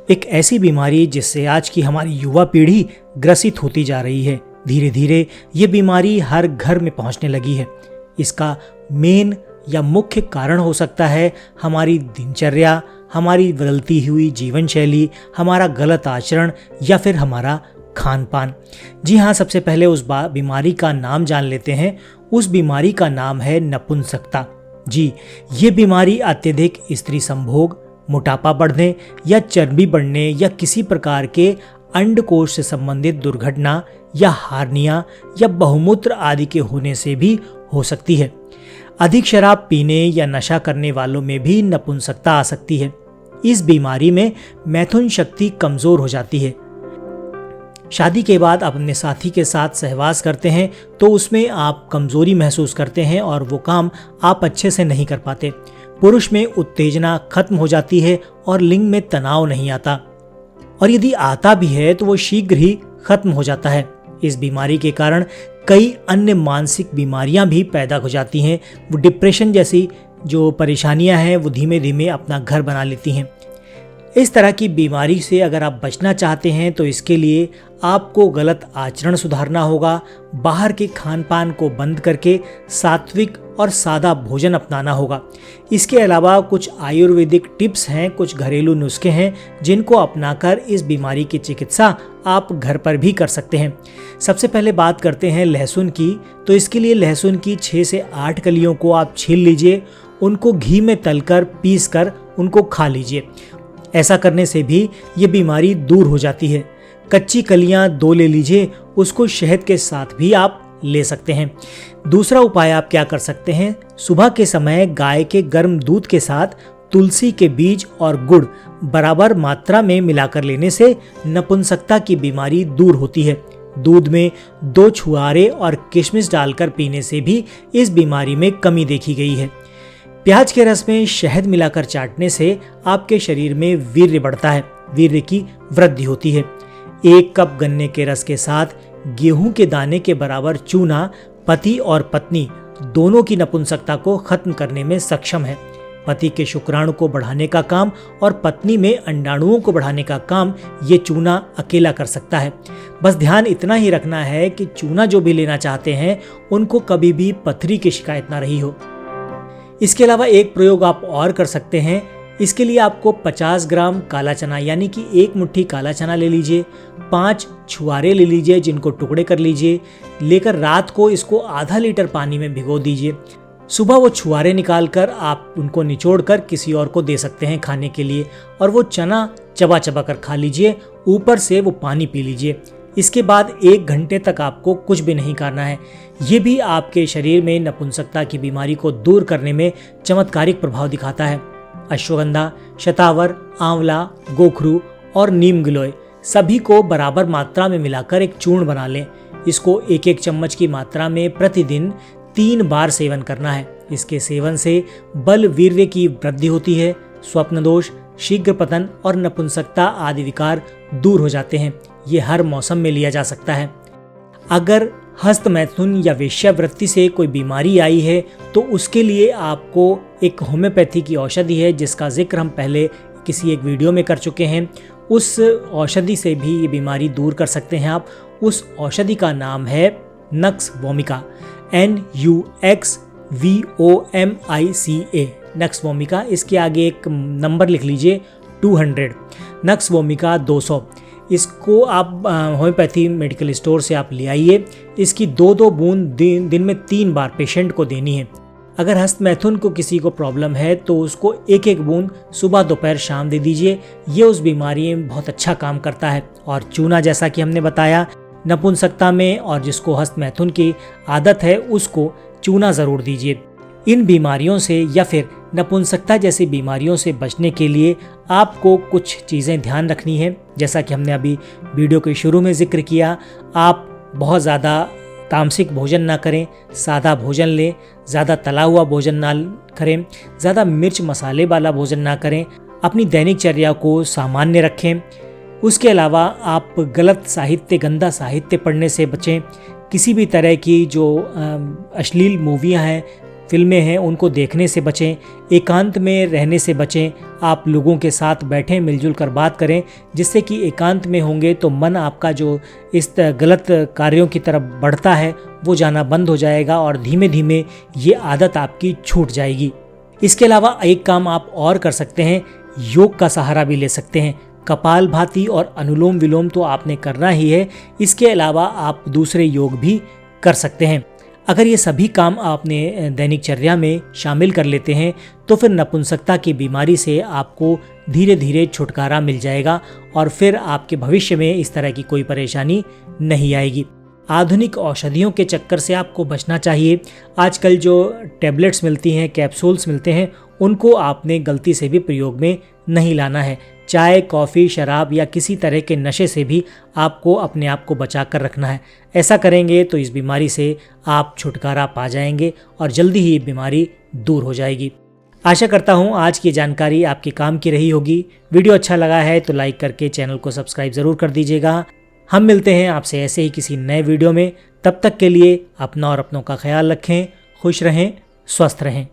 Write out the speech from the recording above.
एक ऐसी बीमारी जिससे आज की हमारी युवा पीढ़ी ग्रसित होती जा रही है। धीरे धीरे ये बीमारी हर घर में पहुंचने लगी है। इसका मेन या मुख्य कारण हो सकता है हमारी दिनचर्या, हमारी बदलती हुई जीवन शैली, हमारा गलत आचरण या फिर हमारा खान पान। जी हाँ, सबसे पहले उस बीमारी का नाम जान लेते हैं। उस बीमारी का नाम है नपुंसकता। जी, ये बीमारी अत्यधिक स्त्री संभोग, मोटापा बढ़ने या चर्बी बढ़ने या किसी प्रकार के अंडकोश से संबंधित दुर्घटना या हार्निया या बहुमूत्र आदि के होने से भी हो सकती है। अधिक शराब पीने या नशा करने वालों में भी नपुंसकता आ सकती है। इस बीमारी में मैथुन शक्ति कमजोर हो जाती है। शादी के बाद आप अपने साथी के साथ सहवास करते हैं तो उसमें आप कमजोरी महसूस करते हैं और वो काम आप अच्छे से नहीं कर पाते। पुरुष में उत्तेजना खत्म हो जाती है और लिंग में तनाव नहीं आता, और यदि आता भी है तो वो शीघ्र ही खत्म हो जाता है। इस बीमारी के कारण कई अन्य मानसिक बीमारियां भी पैदा हो जाती हैं। वो डिप्रेशन जैसी जो परेशानियां हैं वो धीमे धीमे अपना घर बना लेती हैं। इस तरह की बीमारी से अगर आप बचना चाहते हैं तो इसके लिए आपको गलत आचरण सुधारना होगा, बाहर के खान पान को बंद करके सात्विक और सादा भोजन अपनाना होगा। इसके अलावा कुछ आयुर्वेदिक टिप्स हैं, कुछ घरेलू नुस्खे हैं जिनको अपनाकर इस बीमारी की चिकित्सा आप घर पर भी कर सकते हैं। सबसे पहले बात करते हैं लहसुन की। तो इसके लिए लहसुन की 6 से 8 कलियों को आप छील लीजिए, उनको घी में तलकर पीस कर उनको खा लीजिए। ऐसा करने से भी ये बीमारी दूर हो जाती है। कच्ची कलियां 2 ले लीजिए, उसको शहद के साथ भी आप ले सकते हैं। दूसरा उपाय आप क्या कर सकते हैं, सुबह के समय गाय के गर्म दूध के साथ तुलसी के बीज और गुड़ बराबर मात्रा में मिलाकर लेने से नपुंसकता की बीमारी दूर होती है। दूध में 2 छुहारे और किशमिश डालकर पीने से भी इस बीमारी में कमी देखी गई है। प्याज के रस में शहद मिलाकर चाटने से आपके शरीर में वीर्य बढ़ता है, वीर्य की वृद्धि होती है। 1 कप गन्ने के रस के साथ गेहूं के दाने के बराबर चूना पति और पत्नी दोनों की नपुंसकता को खत्म करने में सक्षम है। पति के शुक्राणु को बढ़ाने का काम और पत्नी में अंडाणुओं को बढ़ाने का काम ये चूना अकेला कर सकता है। बस ध्यान इतना ही रखना है कि चूना जो भी लेना चाहते हैं उनको कभी भी पथरी की शिकायत ना रही हो। इसके अलावा एक प्रयोग आप और कर सकते हैं। इसके लिए आपको 50 ग्राम काला चना यानी कि 1 मुट्ठी काला चना ले लीजिए, 5 छुहारे ले लीजिए जिनको टुकड़े कर लीजिए, लेकर रात को इसको आधा लीटर पानी में भिगो दीजिए। सुबह वो छुहारे निकाल कर आप उनको निचोड़ कर किसी और को दे सकते हैं खाने के लिए, और वो चना चबा चबा कर खा लीजिए, ऊपर से वो पानी पी लीजिए। इसके बाद 1 घंटे तक आपको कुछ भी नहीं करना है। ये भी आपके शरीर में नपुंसकता की बीमारी को दूर करने में चमत्कारिक प्रभाव दिखाता है। अश्वगंधा, शतावर, आंवला, गोखरू और नीम गिलोय सभी को बराबर मात्रा में मिलाकर एक चूर्ण बना लें। इसको 1-1 चम्मच की मात्रा में प्रतिदिन 3 बार सेवन करना है। इसके सेवन से बल वीर्य की वृद्धि होती है, स्वप्न दोष, शीघ्र पतन और नपुंसकता आदि विकार दूर हो जाते हैं। ये हर मौसम में लिया जा सकता है। अगर हस्त मैथुन या वेश्यावृत्ति से कोई बीमारी आई है तो उसके लिए आपको एक होम्योपैथी की औषधि है जिसका जिक्र हम पहले किसी एक वीडियो में कर चुके हैं। उस औषधि से भी ये बीमारी दूर कर सकते हैं आप। उस औषधि का नाम है nux vomica, NUXVOMICA, nux vomica. इसके आगे एक नंबर लिख लीजिए 200, नक्स वोमिका 200। इसको आप होम्योपैथी मेडिकल स्टोर से आप ले आइए। इसकी 2-2 बूंद दिन में 3 बार पेशेंट को देनी है। अगर हस्त मैथुन को किसी को प्रॉब्लम है तो उसको 1-1 बूंद सुबह दोपहर शाम दे दीजिए। ये उस बीमारी में बहुत अच्छा काम करता है। और चूना, जैसा कि हमने बताया, नपुंसकता में और जिसको हस्त मैथुन की आदत है उसको चूना ज़रूर दीजिए। इन बीमारियों से या फिर नपुंसकता जैसी बीमारियों से बचने के लिए आपको कुछ चीज़ें ध्यान रखनी है। जैसा कि हमने अभी वीडियो के शुरू में जिक्र किया, आप बहुत ज़्यादा तामसिक भोजन ना करें, सादा भोजन लें, ज़्यादा तला हुआ भोजन ना करें, ज़्यादा मिर्च मसाले वाला भोजन ना करें, अपनी दैनिक चर्या को सामान्य रखें। उसके अलावा आप गलत साहित्य, गंदा साहित्य पढ़ने से बचें। किसी भी तरह की जो अश्लील मूवियाँ हैं, फिल्में हैं उनको देखने से बचें, एकांत में रहने से बचें। आप लोगों के साथ बैठें, मिलजुल कर बात करें, जिससे कि एकांत में होंगे तो मन आपका जो इस गलत कार्यों की तरफ बढ़ता है वो जाना बंद हो जाएगा और धीमे धीमे ये आदत आपकी छूट जाएगी। इसके अलावा एक काम आप और कर सकते हैं, योग का सहारा भी ले सकते हैं। कपालभाति और अनुलोम विलोम तो आपने करना ही है, इसके अलावा आप दूसरे योग भी कर सकते हैं। अगर ये सभी काम आपने दैनिकचर्या में शामिल कर लेते हैं तो फिर नपुंसकता की बीमारी से आपको धीरे धीरे छुटकारा मिल जाएगा और फिर आपके भविष्य में इस तरह की कोई परेशानी नहीं आएगी। आधुनिक औषधियों के चक्कर से आपको बचना चाहिए। आजकल जो टैबलेट्स मिलती हैं, कैप्सूल्स मिलते हैं, उनको आपने गलती से भी प्रयोग में नहीं लाना है। चाय, कॉफ़ी, शराब या किसी तरह के नशे से भी आपको अपने आप को बचा कर रखना है। ऐसा करेंगे तो इस बीमारी से आप छुटकारा पा जाएंगे और जल्दी ही ये बीमारी दूर हो जाएगी। आशा करता हूँ आज की जानकारी आपके काम की रही होगी। वीडियो अच्छा लगा है तो लाइक करके चैनल को सब्सक्राइब ज़रूर कर दीजिएगा। हम मिलते हैं आपसे ऐसे ही किसी नए वीडियो में। तब तक के लिए अपना और अपनों का ख्याल रखें, खुश रहें, स्वस्थ रहें।